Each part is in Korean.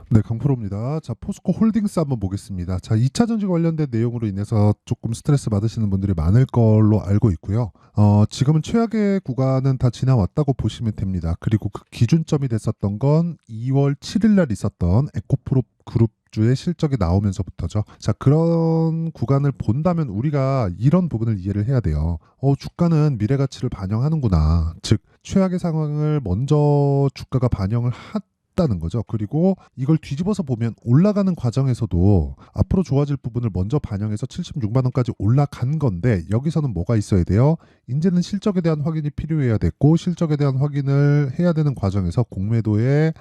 네, 강프로입니다. 자, 포스코 홀딩스 한번 보겠습니다. 자, 2차 전지 관련된 내용으로 인해서 조금 스트레스 받으시는 분들이 많을 걸로 알고 있고요. 지금은 최악의 구간은 다 지나왔다고 보시면 됩니다. 그리고 그 기준점이 됐었던 건 2월 7일 날 있었던 에코프로 그룹주의 실적이 나오면서부터죠. 자, 그런 구간을 본다면 우리가 이런 부분을 이해를 해야 돼요. 주가는 미래 가치를 반영하는구나. 즉, 최악의 상황을 먼저 주가가 반영을 다는 거죠. 그리고 이걸 뒤집어서 보면 올라가는 과정에서도 앞으로 좋아질 부분을 먼저 반영해서 76만 원까지 올라간 건데 여기서는 뭐가 있어야 돼요? 이제는 실적에 대한 확인이 필요해야 됐고 실적에 대한 확인을 해야 되는 과정에서 공매도의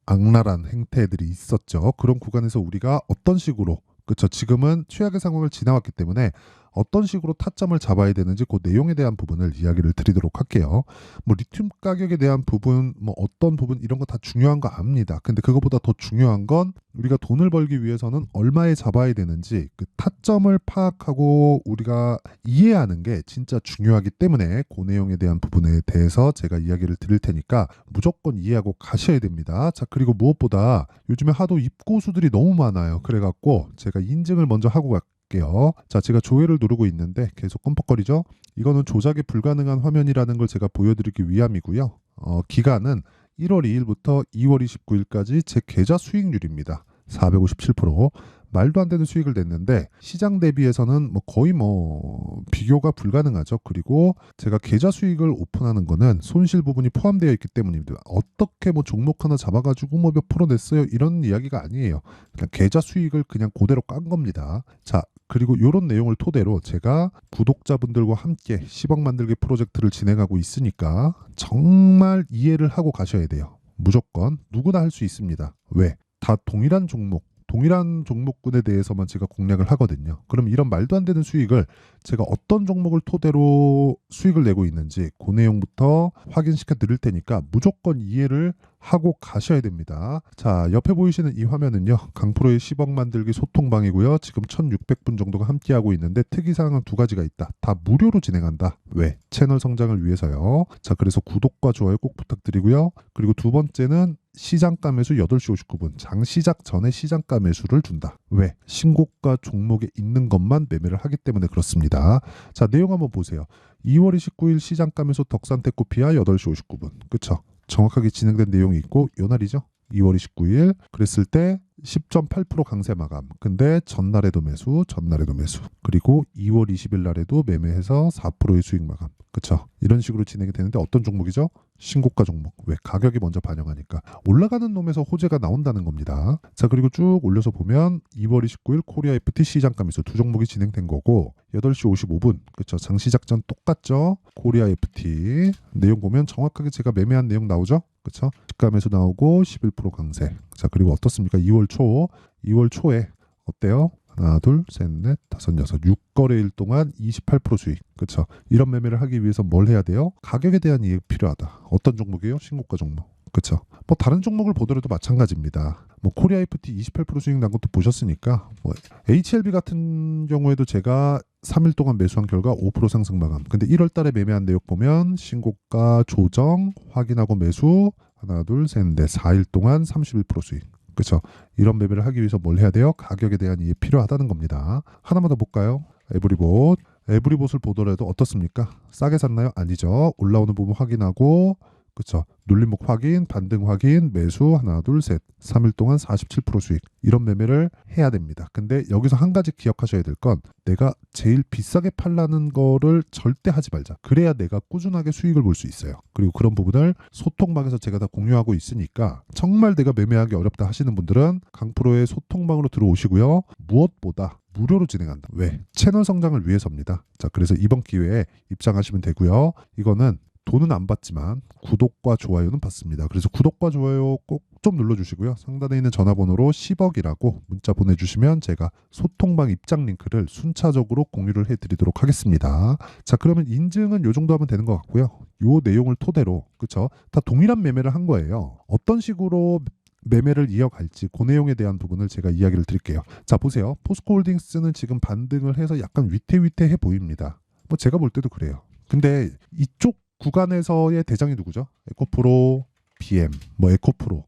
악랄한 행태들이 있었죠. 그런 구간에서 우리가 어떤 식으로 그렇죠. 지금은 최악의 상황을 지나왔기 때문에 어떤 식으로 타점을 잡아야 되는지 그 내용에 대한 부분을 이야기를 드리도록 할게요. 뭐 리튬 가격에 대한 부분, 뭐 어떤 부분 이런 거 다 중요한 거 압니다. 근데 그거보다 더 중요한 건 우리가 돈을 벌기 위해서는 얼마에 잡아야 되는지 그 타점을 파악하고 우리가 이해하는 게 진짜 중요하기 때문에 그 내용에 대한 부분에 대해서 제가 이야기를 드릴 테니까 무조건 이해하고 가셔야 됩니다. 자, 그리고 무엇보다 요즘에 하도 입고수들이 너무 많아요. 그래갖고 제가 인증을 먼저 하고 갈게요. 자, 제가 조회를 누르고 있는데 계속 껌뻑거리죠? 이거는 조작이 불가능한 화면이라는 걸 제가 보여드리기 위함이고요. 기간은 1월 2일부터 2월 29일까지 제 계좌 수익률입니다. 457%. 말도 안 되는 수익을 냈는데 시장 대비해서는 뭐 거의 뭐 비교가 불가능하죠. 그리고 제가 계좌 수익을 오픈하는 거는 손실 부분이 포함되어 있기 때문입니다. 어떻게 뭐 종목 하나 잡아가지고 뭐 몇 프로 냈어요 이런 이야기가 아니에요. 그냥 계좌 수익을 그냥 그대로 깐 겁니다. 자, 그리고 이런 내용을 토대로 제가 구독자분들과 함께 10억 만들기 프로젝트를 진행하고 있으니까 정말 이해를 하고 가셔야 돼요. 무조건 누구나 할 수 있습니다. 왜? 다 동일한 종목군에 대해서만 제가 공략을 하거든요. 그럼 이런 말도 안 되는 수익을 제가 어떤 종목을 토대로 수익을 내고 있는지 그 내용부터 확인시켜 드릴 테니까 무조건 이해를 하고 가셔야 됩니다. 자, 옆에 보이시는 이 화면은요. 강프로의 10억 만들기 소통방이고요. 지금 1600분 정도가 함께하고 있는데 특이사항은 두 가지가 있다. 다 무료로 진행한다. 왜? 채널 성장을 위해서요. 자, 그래서 구독과 좋아요 꼭 부탁드리고요. 그리고 두 번째는 시장가 매수 8시 59분 장 시작 전에 시장가 매수를 준다. 왜? 신고가 종목에 있는 것만 매매를 하기 때문에 그렇습니다. 자, 내용 한번 보세요. 2월 29일 시장가 매수 덕산테코피아 8시 59분. 그쵸? 정확하게 진행된 내용이 있고 요 날이죠. 2월 29일 그랬을 때 10.8% 강세 마감. 근데 전날에도 매수. 그리고 2월 20일 날에도 매매해서 4%의 수익 마감. 그쵸? 이런 식으로 진행이 되는데 어떤 종목이죠? 신고가 종목. 왜? 가격이 먼저 반영하니까. 올라가는 놈에서 호재가 나온다는 겁니다. 자, 그리고 쭉 올려서 보면 2월 29일 코리아 FT 시장가 매수 두 종목이 진행된 거고 8시 55분. 그쵸? 장시작 전 똑같죠? 코리아 FT. 내용 보면 정확하게 제가 매매한 내용 나오죠? 그쵸? 시가 매수 나오고 11% 강세. 자, 그리고 어떻습니까? 2월 초에 어때요? 하나, 둘, 셋, 넷, 다섯, 여섯, 6거래일 동안 28% 수익. 그렇죠? 이런 매매를 하기 위해서 뭘 해야 돼요? 가격에 대한 이해가 필요하다. 어떤 종목이에요? 신고가 종목. 그렇죠? 뭐 다른 종목을 보더라도 마찬가지입니다. 뭐 코리아 FT 28% 수익 난 것도 보셨으니까 뭐 HLB 같은 경우에도 제가 3일 동안 매수한 결과 5% 상승 마감. 근데 1월 달에 매매한 내역 보면 신고가 조정 확인하고 매수 하나, 둘, 셋, 넷, 4일 동안 31% 수익. 그렇죠? 이런 매매를 하기 위해서 뭘 해야 돼요? 가격에 대한 이해 필요하다는 겁니다. 하나만 더 볼까요? 에브리봇. 에브리봇을 보더라도 어떻습니까? 싸게 샀나요? 아니죠. 올라오는 부분 확인하고 그렇죠. 눌림목 확인, 반등 확인, 매수 하나, 둘, 셋. 3일 동안 47% 수익. 이런 매매를 해야 됩니다. 근데 여기서 한 가지 기억하셔야 될 건 내가 제일 비싸게 팔라는 거를 절대 하지 말자. 그래야 내가 꾸준하게 수익을 볼 수 있어요. 그리고 그런 부분을 소통방에서 제가 다 공유하고 있으니까 정말 내가 매매하기 어렵다 하시는 분들은 강프로의 소통방으로 들어오시고요. 무엇보다 무료로 진행한다. 왜? 채널 성장을 위해서입니다. 자, 그래서 이번 기회에 입장하시면 되고요. 이거는 돈은 안 받지만 구독과 좋아요는 받습니다. 그래서 구독과 좋아요 꼭 좀 눌러주시고요. 상단에 있는 전화번호로 10억이라고 문자 보내주시면 제가 소통방 입장 링크를 순차적으로 공유를 해드리도록 하겠습니다. 자, 그러면 인증은 요 정도 하면 되는 것 같고요. 요 내용을 토대로 그쵸? 다 동일한 매매를 한 거예요. 어떤 식으로 매매를 이어갈지 그 내용에 대한 부분을 제가 이야기를 드릴게요. 자, 보세요. 포스코홀딩스는 지금 반등을 해서 약간 위태위태해 보입니다. 뭐 제가 볼 때도 그래요. 근데 이쪽 구간에서의 대장이 누구죠? 에코프로, BM, 뭐 에코프로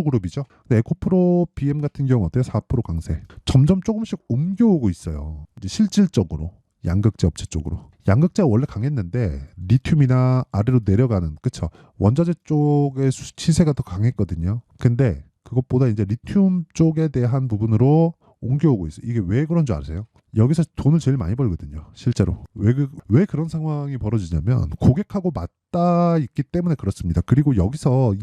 그룹이죠. 근데 에코프로 BM 같은 경우 어때요? 4% 강세. 점점 조금씩 옮겨오고 있어요. 이제 실질적으로 양극재 업체 쪽으로. 양극재가 원래 강했는데 리튬이나 아래로 내려가는, 그쵸? 원자재 쪽의 시세가 더 강했거든요. 근데 그것보다 이제 리튬 쪽에 대한 부분으로 옮겨오고 있어요. 이게 왜 그런 줄 아세요? 여기서 돈을 제일 많이 벌거든요. 실제로. 왜 그런 상황이 벌어지냐면 고객하고 맞닿아 있기 때문에 그렇습니다. 그리고 여기서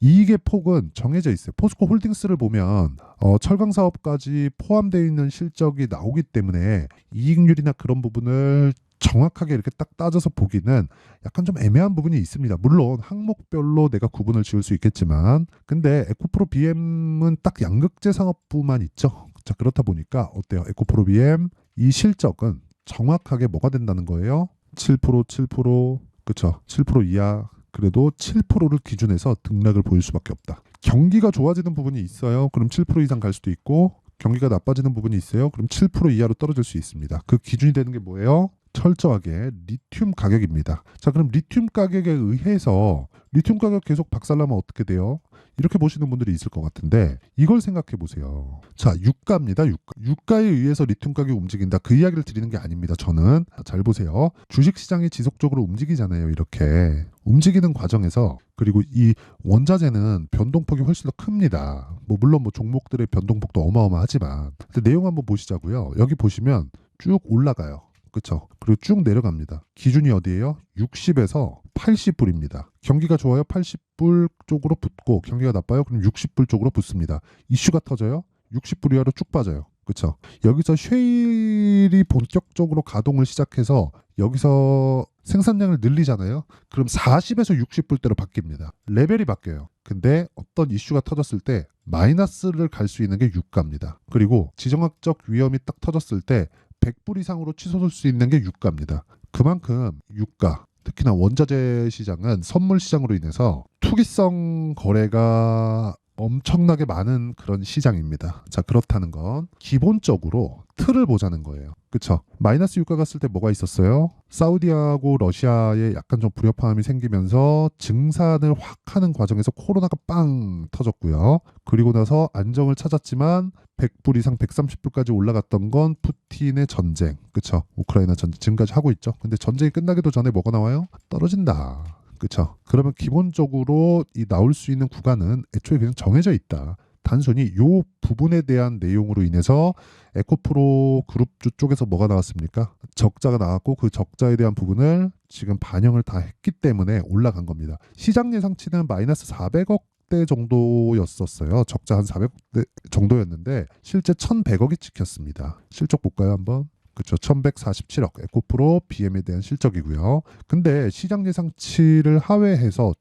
이익의 폭은 정해져 있어요. 포스코 홀딩스를 보면 철강 사업까지 포함되어 있는 실적이 나오기 때문에 이익률이나 그런 부분을 정확하게 이렇게 딱 따져서 보기는 약간 좀 애매한 부분이 있습니다. 물론 항목별로 내가 구분을 지을 수 있겠지만, 근데 에코프로 BM은 딱 양극재 상업부만 있죠. 자, 그렇다 보니까 어때요? 에코프로 BM 이 실적은 정확하게 뭐가 된다는 거예요? 7%, 그쵸? 7% 이하. 그래도 7%를 기준해서 등락을 보일 수밖에 없다. 경기가 좋아지는 부분이 있어요. 그럼 7% 이상 갈 수도 있고, 경기가 나빠지는 부분이 있어요. 그럼 7% 이하로 떨어질 수 있습니다. 그 기준이 되는 게 뭐예요? 철저하게 리튬 가격입니다. 자, 그럼 리튬 가격에 의해서 리튬 가격 계속 박살나면 어떻게 돼요? 이렇게 보시는 분들이 있을 것 같은데 이걸 생각해 보세요. 자, 유가입니다. 유가에 의해서 리튬 가격이 움직인다. 그 이야기를 드리는 게 아닙니다. 저는 잘 보세요. 주식 시장이 지속적으로 움직이잖아요. 이렇게 움직이는 과정에서, 그리고 이 원자재는 변동폭이 훨씬 더 큽니다. 물론 종목들의 변동폭도 어마어마하지만, 근데 내용 한번 보시자고요. 여기 보시면 쭉 올라가요. 그쵸? 그리고 쭉 내려갑니다. 기준이 어디예요? 60에서 80불입니다. 경기가 좋아요? 80불 쪽으로 붙고, 경기가 나빠요? 그럼 60불 쪽으로 붙습니다. 이슈가 터져요? 60불 이하로 쭉 빠져요. 그쵸? 여기서 쉐일이 본격적으로 가동을 시작해서 여기서 생산량을 늘리잖아요. 그럼 40에서 60불대로 바뀝니다. 레벨이 바뀌어요. 근데 어떤 이슈가 터졌을 때 마이너스를 갈 수 있는 게 유가입니다. 그리고 지정학적 위험이 딱 터졌을 때 100불 이상으로 치솟을 수 있는 게 유가입니다. 그만큼 유가, 특히나 원자재 시장은 선물 시장으로 인해서 투기성 거래가 엄청나게 많은 그런 시장입니다. 자, 그렇다는 건 기본적으로 틀을 보자는 거예요. 그쵸? 마이너스 유가 갔을 때 뭐가 있었어요? 사우디하고 러시아에 약간 좀 불협화음이 생기면서 증산을 확 하는 과정에서 코로나가 빵 터졌고요. 그리고 나서 안정을 찾았지만 100불 이상 130불까지 올라갔던 건 푸틴의 전쟁, 그쵸? 우크라이나 전쟁 지금까지 하고 있죠. 근데 전쟁이 끝나기도 전에 뭐가 나와요? 떨어진다. 그쵸? 그러면 기본적으로 이 나올 수 있는 구간은 애초에 그냥 정해져 있다. 단순히 요 부분에 대한 내용으로 인해서 에코프로 그룹주 쪽에서 뭐가 나왔습니까? 적자가 나왔고, 그 적자에 대한 부분을 지금 반영을 다 했기 때문에 올라간 겁니다. 시장 예상치는 마이너스 400억 대 정도였었어요. 적자 한 400대 정도였는데 실제 1100억이 찍혔습니다. 실적 볼까요 한번? 그렇죠. 1147억 에코프로 BM에 대한 실적이고요. 근데 시장 예상치를 하회해서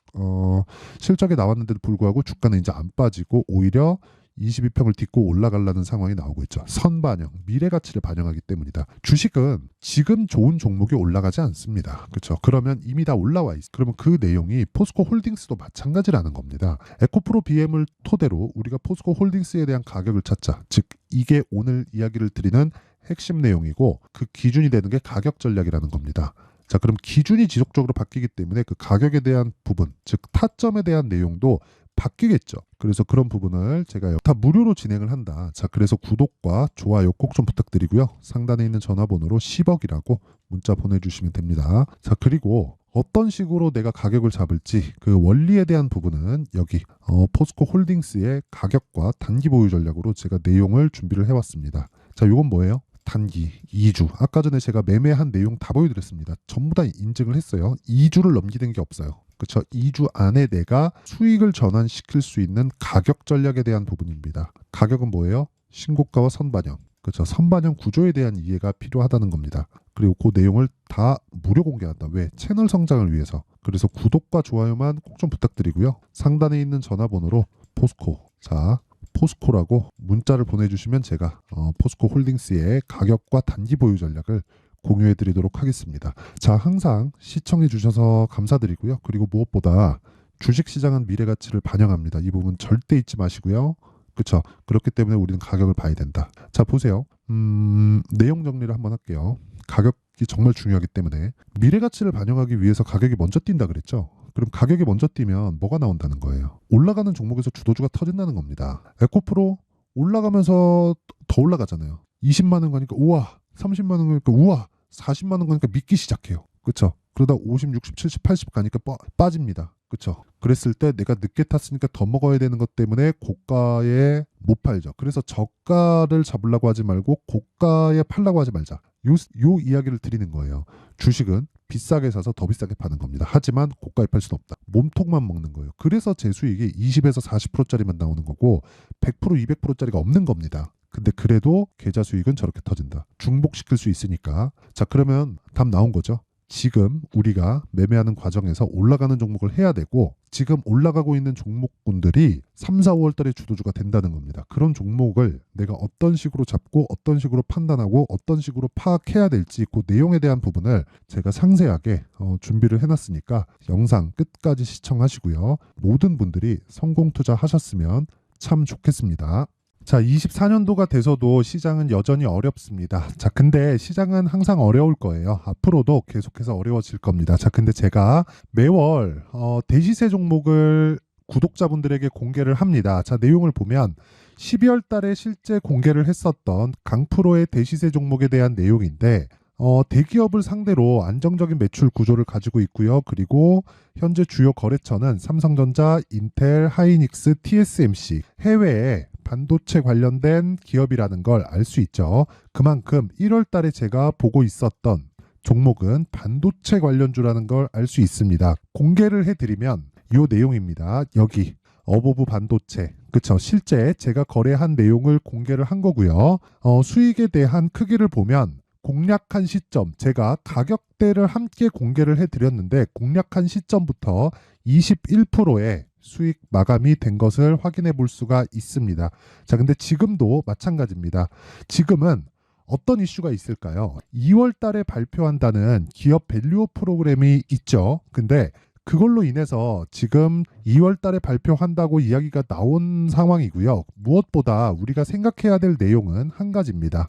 실적이 나왔는데도 불구하고 주가는 이제 안 빠지고 오히려 22평을 딛고 올라가려는 상황이 나오고 있죠. 선반영, 미래 가치를 반영하기 때문이다. 주식은 지금 좋은 종목이 올라가지 않습니다. 그렇죠? 그러면 이미 다 올라와 있어. 그러면 그 내용이 포스코 홀딩스도 마찬가지라는 겁니다. 에코프로 BM을 토대로 우리가 포스코 홀딩스에 대한 가격을 찾자. 즉 이게 오늘 이야기를 드리는 핵심 내용이고, 그 기준이 되는 게 가격 전략이라는 겁니다. 자, 그럼 기준이 지속적으로 바뀌기 때문에 그 가격에 대한 부분, 즉 타점에 대한 내용도 바뀌겠죠. 그래서 그런 부분을 제가 다 무료로 진행을 한다. 자, 그래서 구독과 좋아요 꼭 좀 부탁드리고요. 상단에 있는 전화번호로 10억이라고 문자 보내주시면 됩니다. 자, 그리고 어떤 식으로 내가 가격을 잡을지 그 원리에 대한 부분은 여기 포스코 홀딩스의 가격과 단기 보유 전략으로 제가 내용을 준비를 해왔습니다. 자, 이건 뭐예요? 단기 2주. 아까 전에 제가 매매한 내용 다 보여드렸습니다. 전부 다 인증을 했어요. 2주를 넘기는 게 없어요. 그렇죠? 2주 안에 내가 수익을 전환시킬 수 있는 가격 전략에 대한 부분입니다. 가격은 뭐예요? 신고가와 선반영. 그렇죠? 선반영 구조에 대한 이해가 필요하다는 겁니다. 그리고 그 내용을 다 무료 공개한다. 왜? 채널 성장을 위해서. 그래서 구독과 좋아요만 꼭 좀 부탁드리고요. 상단에 있는 전화번호로 포스코. 자, 포스코라고 문자를 보내주시면 제가 포스코 홀딩스의 가격과 단기 보유 전략을 공유해 드리도록 하겠습니다. 자, 항상 시청해 주셔서 감사드리고요. 그리고 무엇보다 주식시장은 미래가치를 반영합니다. 이 부분 절대 잊지 마시고요. 그렇죠? 그렇기 때문에 우리는 가격을 봐야 된다. 자, 보세요. 내용 정리를 한번 할게요. 가격이 정말 중요하기 때문에 미래가치를 반영하기 위해서 가격이 먼저 뛴다 그랬죠. 그럼 가격이 먼저 뛰면 뭐가 나온다는 거예요? 올라가는 종목에서 주도주가 터진다는 겁니다. 에코프로 올라가면서 더 올라가잖아요. 20만 원 가니까 우와, 30만 원 가니까 우와, 40만 원 가니까 믿기 시작해요. 그렇죠? 그러다 50, 60, 70, 80 가니까 빠집니다. 그렇죠? 그랬을 때 내가 늦게 탔으니까 더 먹어야 되는 것 때문에 고가에 못 팔죠. 그래서 저가를 잡으려고 하지 말고 고가에 팔려고 하지 말자. 요 이야기를 드리는 거예요. 주식은 비싸게 사서 더 비싸게 파는 겁니다. 하지만 고가에 팔 수는 없다. 몸통만 먹는 거예요. 그래서 제 수익이 20에서 40%짜리만 나오는 거고 100%, 200%짜리가 없는 겁니다. 근데 그래도 계좌 수익은 저렇게 터진다. 중복시킬 수 있으니까. 자, 그러면 답 나온 거죠. 지금 우리가 매매하는 과정에서 올라가는 종목을 해야 되고 지금 올라가고 있는 종목군들이 3, 4, 5월 달에 주도주가 된다는 겁니다. 그런 종목을 내가 어떤 식으로 잡고 어떤 식으로 판단하고 어떤 식으로 파악해야 될지 그 내용에 대한 부분을 제가 상세하게 준비를 해놨으니까 영상 끝까지 시청하시고요. 모든 분들이 성공 투자하셨으면 참 좋겠습니다. 자, 24년도가 돼서도 시장은 여전히 어렵습니다. 자, 근데 시장은 항상 어려울 거예요. 앞으로도 계속해서 어려워질 겁니다. 자, 근데 제가 매월 대시세 종목을 구독자분들에게 공개를 합니다. 자, 내용을 보면 12월 달에 실제 공개를 했었던 강프로의 대시세 종목에 대한 내용인데 대기업을 상대로 안정적인 매출 구조를 가지고 있고요. 그리고 현재 주요 거래처는 삼성전자, 인텔, 하이닉스, TSMC, 해외에 반도체 관련된 기업이라는 걸 알 수 있죠. 그만큼 1월 달에 제가 보고 있었던 종목은 반도체 관련주라는 걸 알 수 있습니다. 공개를 해드리면 이 내용입니다. 여기 어보브 반도체, 그쵸? 실제 제가 거래한 내용을 공개를 한 거고요. 수익에 대한 크기를 보면 공략한 시점, 제가 가격대를 함께 공개를 해드렸는데 공략한 시점부터 21%의 수익 마감이 된 것을 확인해 볼 수가 있습니다. 자, 근데 지금도 마찬가지입니다. 지금은 어떤 이슈가 있을까요? 2월 달에 발표한다는 기업 밸류업 프로그램이 있죠. 근데 그걸로 인해서 지금 2월 달에 발표한다고 이야기가 나온 상황이고요. 무엇보다 우리가 생각해야 될 내용은 한 가지입니다.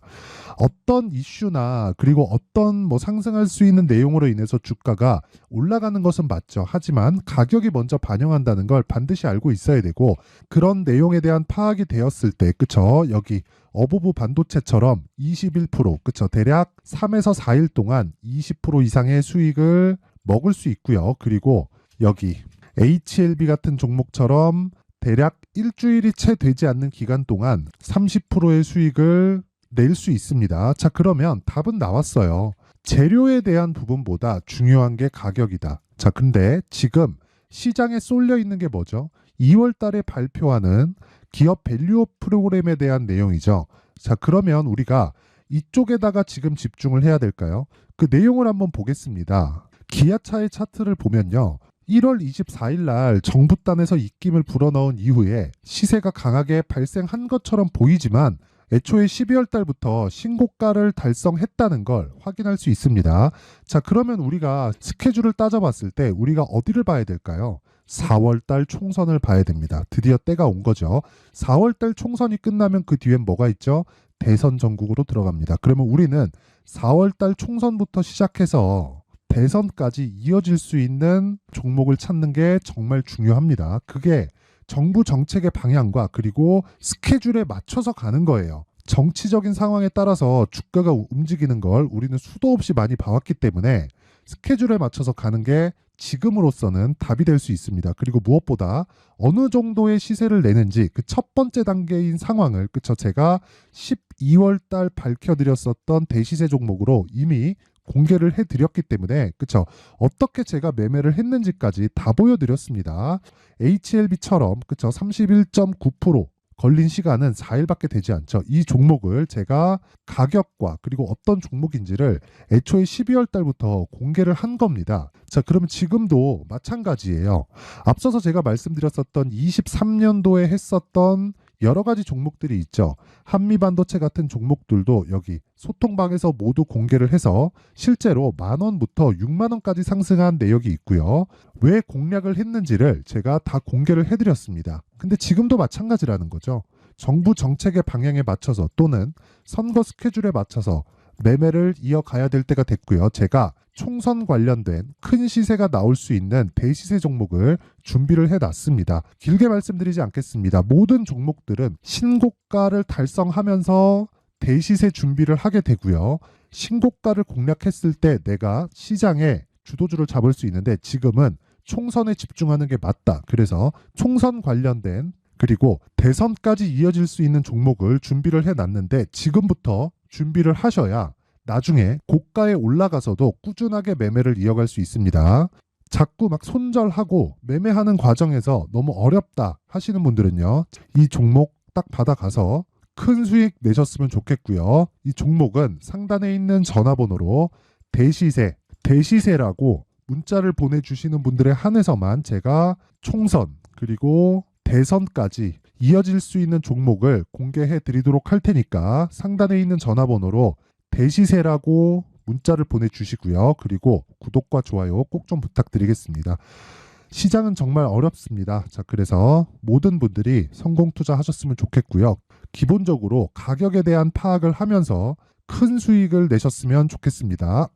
어떤 이슈나 그리고 어떤 상승할 수 있는 내용으로 인해서 주가가 올라가는 것은 맞죠. 하지만 가격이 먼저 반영한다는 걸 반드시 알고 있어야 되고 그런 내용에 대한 파악이 되었을 때, 그쵸? 여기 어보브 반도체처럼 21%, 그쵸? 대략 3에서 4일 동안 20% 이상의 수익을 먹을 수 있고요. 그리고 여기 HLB 같은 종목처럼 대략 일주일이 채 되지 않는 기간 동안 30%의 수익을 낼 수 있습니다. 자, 그러면 답은 나왔어요. 재료에 대한 부분보다 중요한 게 가격이다. 자, 근데 지금 시장에 쏠려 있는 게 뭐죠? 2월 달에 발표하는 기업 밸류업 프로그램에 대한 내용이죠. 자, 그러면 우리가 이쪽에다가 지금 집중을 해야 될까요? 그 내용을 한번 보겠습니다. 기아차의 차트를 보면요. 1월 24일 날 정부단에서 입김을 불어넣은 이후에 시세가 강하게 발생한 것처럼 보이지만 애초에 12월 달부터 신고가를 달성했다는 걸 확인할 수 있습니다. 자, 그러면 우리가 스케줄을 따져봤을 때 우리가 어디를 봐야 될까요? 4월 달 총선을 봐야 됩니다. 드디어 때가 온 거죠. 4월 달 총선이 끝나면 그 뒤엔 뭐가 있죠? 대선 전국으로 들어갑니다. 그러면 우리는 4월 달 총선부터 시작해서 대선까지 이어질 수 있는 종목을 찾는 게 정말 중요합니다. 그게 정부 정책의 방향과 그리고 스케줄에 맞춰서 가는 거예요. 정치적인 상황에 따라서 주가가 움직이는 걸 우리는 수도 없이 많이 봐왔기 때문에 스케줄에 맞춰서 가는 게 지금으로서는 답이 될 수 있습니다. 그리고 무엇보다 어느 정도의 시세를 내는지 그 첫 번째 단계인 상황을, 그쵸? 제가 12월 달 밝혀드렸었던 대시세 종목으로 이미 공개를 해드렸기 때문에, 그쵸? 어떻게 제가 매매를 했는지까지 다 보여드렸습니다. HLB처럼, 그쵸? 31.9% 걸린 시간은 4일밖에 되지 않죠. 이 종목을 제가 가격과 그리고 어떤 종목인지를 애초에 12월 달부터 공개를 한 겁니다. 자, 그러면 지금도 마찬가지예요. 앞서서 제가 말씀드렸었던 23년도에 했었던 여러 가지 종목들이 있죠. 한미반도체 같은 종목들도 여기 소통방에서 모두 공개를 해서 실제로 10,000원부터 60,000원까지 상승한 내역이 있고요. 왜 공략을 했는지를 제가 다 공개를 해드렸습니다. 근데 지금도 마찬가지라는 거죠. 정부 정책의 방향에 맞춰서 또는 선거 스케줄에 맞춰서 매매를 이어가야 될 때가 됐고요. 제가 총선 관련된 큰 시세가 나올 수 있는 대시세 종목을 준비를 해놨습니다. 길게 말씀드리지 않겠습니다. 모든 종목들은 신고가를 달성하면서 대시세 준비를 하게 되고요. 신고가를 공략했을 때 내가 시장에 주도주를 잡을 수 있는데 지금은 총선에 집중하는 게 맞다. 그래서 총선 관련된 그리고 대선까지 이어질 수 있는 종목을 준비를 해놨는데 지금부터 준비를 하셔야 나중에 고가에 올라가서도 꾸준하게 매매를 이어갈 수 있습니다. 자꾸 막 손절하고 매매하는 과정에서 너무 어렵다 하시는 분들은요. 이 종목 딱 받아가서 큰 수익 내셨으면 좋겠고요. 이 종목은 상단에 있는 전화번호로 대시세라고 문자를 보내주시는 분들에 한해서만 제가 총선 그리고 대선까지 이어질 수 있는 종목을 공개해 드리도록 할 테니까 상단에 있는 전화번호로 대시세라고 문자를 보내주시고요. 그리고 구독과 좋아요 꼭 좀 부탁드리겠습니다. 시장은 정말 어렵습니다. 자, 그래서 모든 분들이 성공 투자하셨으면 좋겠고요. 기본적으로 가격에 대한 파악을 하면서 큰 수익을 내셨으면 좋겠습니다.